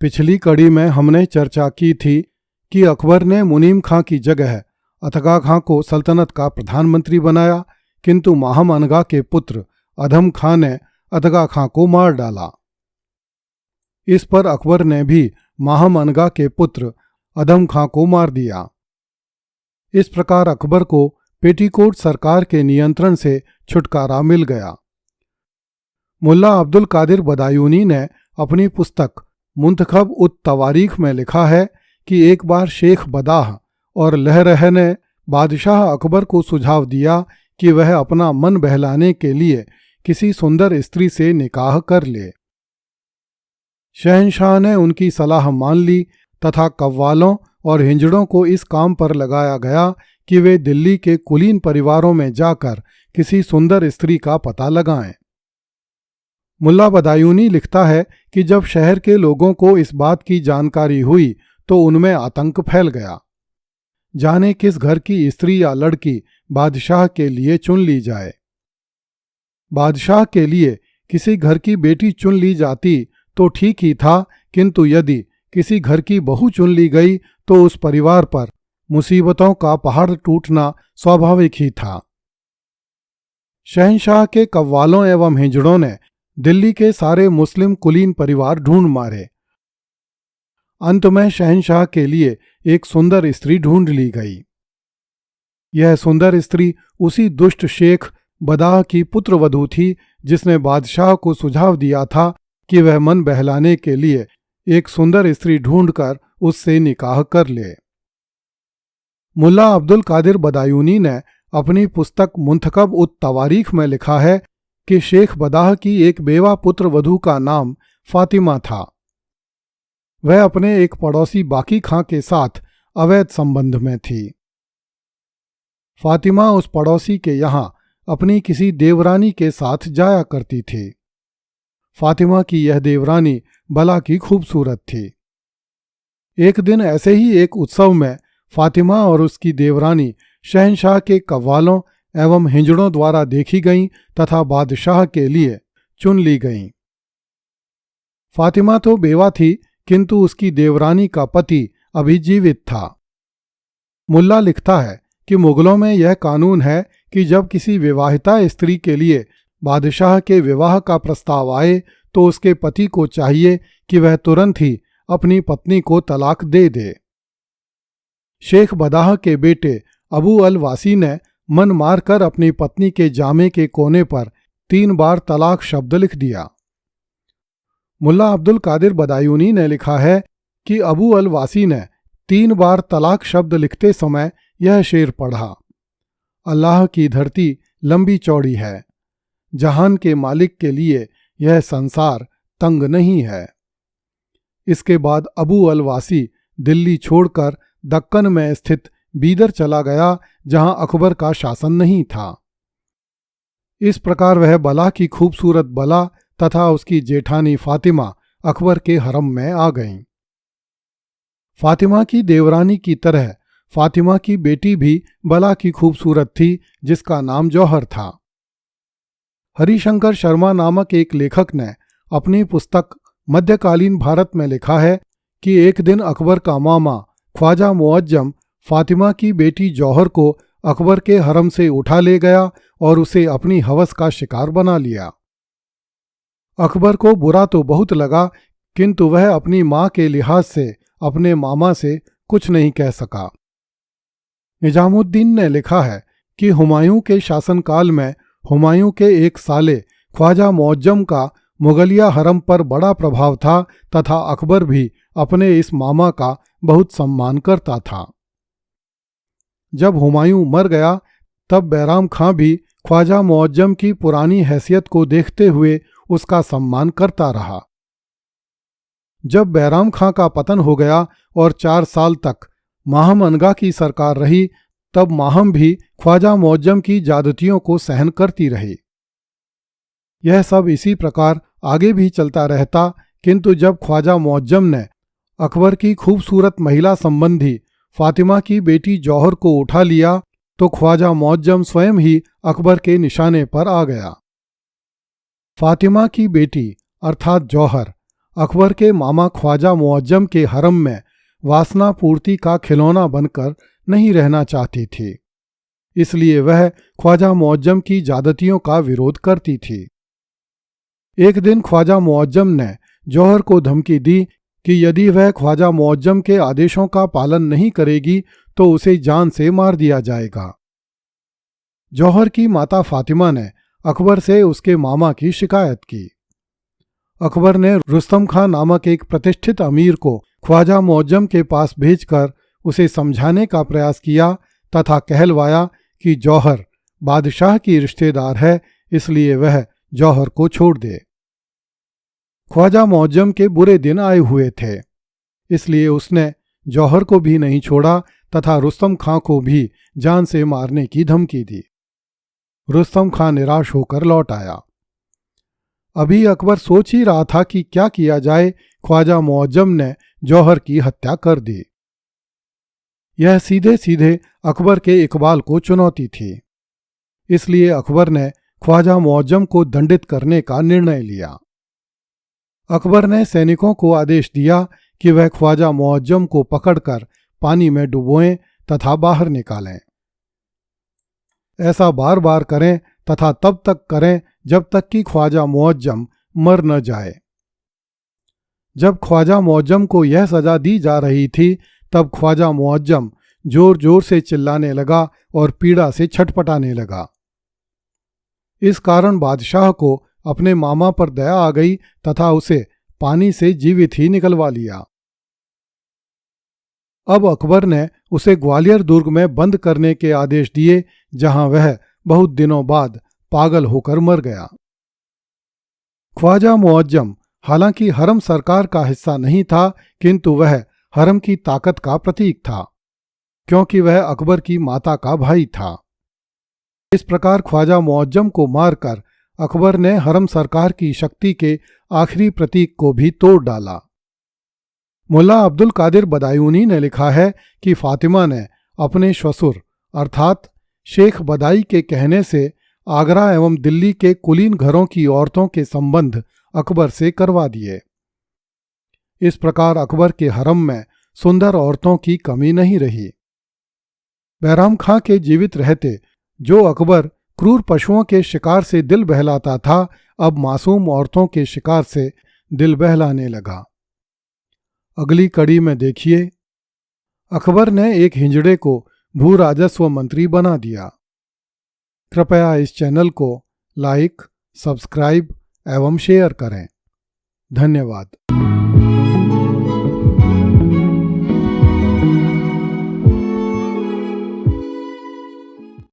पिछली कड़ी में हमने चर्चा की थी कि अकबर ने मुनीम खां की जगह अतगा खां को सल्तनत का प्रधानमंत्री बनाया, किंतु माहम अनगा के पुत्र अधम खां ने अतगा खां को मार डाला। इस पर अकबर ने भी माहम अनगा के पुत्र अधम खां को मार दिया। इस प्रकार अकबर को पेटीकोट सरकार के नियंत्रण से छुटकारा मिल गया। मुल्ला अब्दुल कादिर बदायूनी ने अपनी पुस्तक मुंतखब उत तवारीख में लिखा है कि एक बार शेख बदाह और लहरह ने बादशाह अकबर को सुझाव दिया कि वह अपना मन बहलाने के लिए किसी सुंदर स्त्री से निकाह कर ले। शहंशाह ने उनकी सलाह मान ली तथा कव्वालों और हिंजड़ों को इस काम पर लगाया गया कि वे दिल्ली के कुलीन परिवारों में जाकर किसी सुंदर स्त्री का पता लगाएं। मुल्ला बदायूनी लिखता है कि जब शहर के लोगों को इस बात की जानकारी हुई तो उनमें आतंक फैल गया। जाने किस घर की स्त्री या लड़की बादशाह के लिए चुन ली जाए। बादशाह के लिए किसी घर की बेटी चुन ली जाती तो ठीक ही था, किंतु यदि किसी घर की बहू चुन ली गई तो उस परिवार पर मुसीबतों का पहाड़ टूटना स्वाभाविक ही था। शहंशाह के कव्वालों एवं हिंजड़ों ने दिल्ली के सारे मुस्लिम कुलीन परिवार ढूंढ मारे। अंत में शहंशाह के लिए एक सुंदर स्त्री ढूंढ ली गई। यह सुंदर स्त्री उसी दुष्ट शेख बदाह की पुत्रवधू थी जिसने बादशाह को सुझाव दिया था कि वह मन बहलाने के लिए एक सुंदर स्त्री ढूंढकर उससे निकाह कर ले। मुल्ला अब्दुल कादिर बदायूनी ने अपनी पुस्तक मुंतखब उत तवारीख में लिखा है कि शेख बदाह की एक बेवा पुत्र वधू का नाम फातिमा था। वह अपने एक पड़ोसी बाकी खां के साथ अवैध संबंध में थी। फातिमा उस पड़ोसी के यहाँ अपनी किसी देवरानी के साथ जाया करती थी। फातिमा की यह देवरानी भला की खूबसूरत थी। एक दिन ऐसे ही एक उत्सव में फातिमा और उसकी देवरानी शहंशाह के कव्वालों एवं हिंजड़ों द्वारा देखी गईं तथा बादशाह के लिए चुन ली गईं। फातिमा तो बेवा थी, किंतु उसकी देवरानी का पति अभी जीवित था। मुल्ला लिखता है कि मुगलों में यह कानून है कि जब किसी विवाहिता स्त्री के लिए बादशाह के विवाह का प्रस्ताव आए तो उसके पति को चाहिए कि वह तुरंत ही अपनी पत्नी को तलाक दे दे। शेख बदाह के बेटे अबू अल वासी ने मन मारकर अपनी पत्नी के जामे के कोने पर 3 बार तलाक शब्द लिख दिया। मुल्ला अब्दुल कादिर बदायूनी ने लिखा है कि अबू अल वासी ने 3 बार तलाक शब्द लिखते समय यह शेर पढ़ा, अल्लाह की धरती लंबी चौड़ी है, जहान के मालिक के लिए यह संसार तंग नहीं है। इसके बाद अबू अल वासी दिल्ली छोड़कर दक्कन में स्थित बीदर चला गया, जहां अकबर का शासन नहीं था। इस प्रकार वह बला की खूबसूरत बला तथा उसकी जेठानी फातिमा अकबर के हरम में आ गईं। फातिमा की देवरानी की तरह फातिमा की बेटी भी बला की खूबसूरत थी, जिसका नाम जौहर था। हरिशंकर शर्मा नामक एक लेखक ने अपनी पुस्तक मध्यकालीन भारत में लिखा है कि एक दिन अकबर का मामा ख्वाजा मुअज्जम फातिमा की बेटी जौहर को अकबर के हरम से उठा ले गया और उसे अपनी हवस का शिकार बना लिया। अकबर को बुरा तो बहुत लगा, किंतु वह अपनी मां के लिहाज से अपने मामा से कुछ नहीं कह सका। निजामुद्दीन ने लिखा है कि हुमायूं के शासनकाल में हुमायूं के एक साले ख्वाजा मुअज्जम का मुगलिया हरम पर बड़ा प्रभाव था तथा अकबर भी अपने इस मामा का बहुत सम्मान करता था। जब हुमायूं मर गया तब बैराम खां भी ख्वाजा मुअज्जम की पुरानी हैसियत को देखते हुए उसका सम्मान करता रहा। जब बैराम खां का पतन हो गया और 4 साल तक माहम अनगा की सरकार रही, तब माहम भी ख्वाजा मुअज्जम की ज्यादतियों को सहन करती रही। यह सब इसी प्रकार आगे भी चलता रहता, किंतु जब ख्वाजा मुअज्जम ने अकबर की खूबसूरत महिला संबंधी फातिमा की बेटी जौहर को उठा लिया तो ख्वाजा मुअज्जम स्वयं ही अकबर के निशाने पर आ गया। फातिमा की बेटी अर्थात जौहर अकबर के मामा ख्वाजा मुअज्जम के हरम में वासना पूर्ति का खिलौना बनकर नहीं रहना चाहती थी, इसलिए वह ख्वाजा मुअज्जम की ज्यादतियों का विरोध करती थी। एक दिन ख्वाजा मुअज्जम ने जौहर को धमकी दी कि यदि वह ख्वाजा मुअज्जम के आदेशों का पालन नहीं करेगी तो उसे जान से मार दिया जाएगा। जौहर की माता फातिमा ने अकबर से उसके मामा की शिकायत की। अकबर ने रुस्तम खां नामक एक प्रतिष्ठित अमीर को ख्वाजा मुअज्जम के पास भेजकर उसे समझाने का प्रयास किया तथा कहलवाया कि जौहर बादशाह की रिश्तेदार है, इसलिए वह जौहर को छोड़ दे। ख्वाजा मुअज्जम के बुरे दिन आए हुए थे, इसलिए उसने जौहर को भी नहीं छोड़ा तथा रुस्तम खां को भी जान से मारने की धमकी दी। रुस्तम खां निराश होकर लौट आया। अभी अकबर सोच ही रहा था कि क्या किया जाए, ख्वाजा मुअज्जम ने जौहर की हत्या कर दी। यह सीधे सीधे अकबर के इकबाल को चुनौती थी, इसलिए अकबर ने ख्वाजा मुअज्जम को दंडित करने का निर्णय लिया। अकबर ने सैनिकों को आदेश दिया कि वह ख्वाजा मुअज्जम को पकड़कर पानी में डुबोएं तथा बाहर निकालें। ऐसा बार बार करें तथा तब तक करें जब तक कि ख्वाजा मुअज्जम मर न जाए। जब ख्वाजा मुअज्जम को यह सजा दी जा रही थी, तब ख्वाजा मुअज्जम जोर जोर से चिल्लाने लगा और पीड़ा से छटपटाने लगा। इस कारण बादशाह को अपने मामा पर दया आ गई तथा उसे पानी से जीवित ही निकलवा लिया। अब अकबर ने उसे ग्वालियर दुर्ग में बंद करने के आदेश दिए, जहां वह बहुत दिनों बाद पागल होकर मर गया। ख्वाजा मुअज्जम हालांकि हरम सरकार का हिस्सा नहीं था, किंतु वह हरम की ताकत का प्रतीक था, क्योंकि वह अकबर की माता का भाई था। इस प्रकार ख्वाजा मुअज्जम को मारकर अकबर ने हरम सरकार की शक्ति के आखिरी प्रतीक को भी तोड़ डाला। मुल्ला अब्दुल कादिर बदायूनी ने लिखा है कि फातिमा ने अपने श्वसुर अर्थात शेख बदाई के कहने से आगरा एवं दिल्ली के कुलीन घरों की औरतों के संबंध अकबर से करवा दिए। इस प्रकार अकबर के हरम में सुंदर औरतों की कमी नहीं रही। बैराम खां के जीवित रहते जो अकबर क्रूर पशुओं के शिकार से दिल बहलाता था, अब मासूम औरतों के शिकार से दिल बहलाने लगा। अगली कड़ी में देखिए, अकबर ने एक हिजड़े को भू राजस्व मंत्री बना दिया। कृपया इस चैनल को लाइक, सब्सक्राइब एवं शेयर करें। धन्यवाद।